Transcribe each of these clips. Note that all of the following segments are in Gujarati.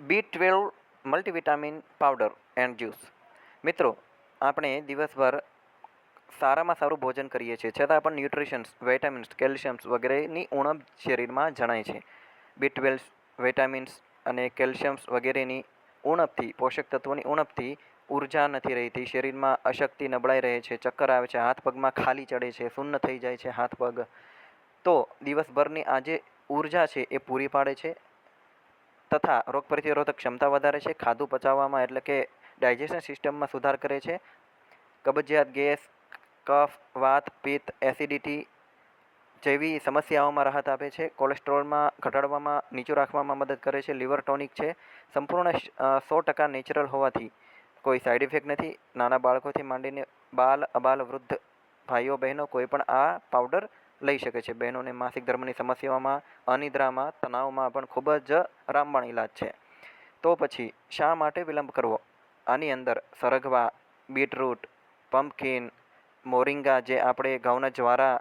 B12 multivitamin powder and juice. મિત્રો, આપણે દિવસભર સારામાં સારું ભોજન કરીએ છીએ, છતાં પણ ન્યુટ્રિશન્સ, વિટામિન્સ, કેલ્શિયમ્સ વગેરેની ઉણપ શરીરમાં જણાય છે. B12 વિટામિન્સ અને કેલ્શિયમ્સ વગેરેની ઉણપથી, પોષક તત્વોની ઉણપથી ઉર્જા નથી રહેતી, શરીરમાં અશક્તિ, નબળાઈ રહે છે, ચક્કર આવે છે, હાથ પગમાં ખાલી ચડે છે, શૂન્ય થઈ જાય છે હાથ પગ. તો દિવસભરની આ જે ઉર્જા છે એ પૂરી પાડે છે તથા રોગપ્રતિરોધક ક્ષમતા વધારે છે, ખાધું પચાવવામાં એટલે કે ડાયજેશન સિસ્ટમમાં સુધાર કરે છે, કબજિયાત, ગેસ, કફ, વાત, પિત્ત, એસિડિટી જેવી સમસ્યાઓમાં રાહત આપે છે, કોલેસ્ટ્રોલમાં ઘટાડવામાં, નીચું રાખવામાં મદદ કરે છે, લીવર ટોનિક છે, સંપૂર્ણ 100% નેચરલ હોવાથી કોઈ સાઈડ ઇફેક્ટ નથી. નાના બાળકોથી માંડીને બાલ, અબાલ, વૃદ્ધ ભાઈઓ બહેનો કોઈ પણ આ પાવડર લઈ શકે છે. બહેનોને માસિક ધર્મની સમસ્યાઓમાં, અનિદ્રામાં, તણાવમાં પણ ખૂબ જ રામબાણ ઇલાજ છે. તો પછી શા માટે વિલંબ કરવો? આની અંદર સરગવા, બીટરૂટ, પમ્પકિન, મોરિંગા, જે આપણે ઘઉંના જ્વારા,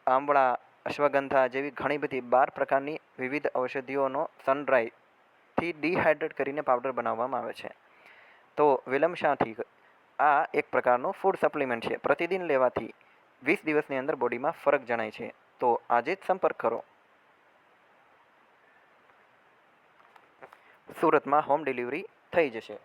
આંબળા, અશ્વગંધા જેવી ઘણી બધી 12 પ્રકારની વિવિધ ઔષધિઓનો સનડ્રાયથી ડિહાઇડ્રેટ કરીને પાવડર બનાવવામાં આવે છે. તો વિલંબ શાથી? આ એક પ્રકારનું ફૂડ સપ્લિમેન્ટ છે. પ્રતિદિન લેવાથી 20 દિવસની અંદર બોડીમાં ફરક જણાય છે. તો આજે જ સંપર્ક કરો. સુરતમાં હોમ ડિલિવરી થઈ જશે.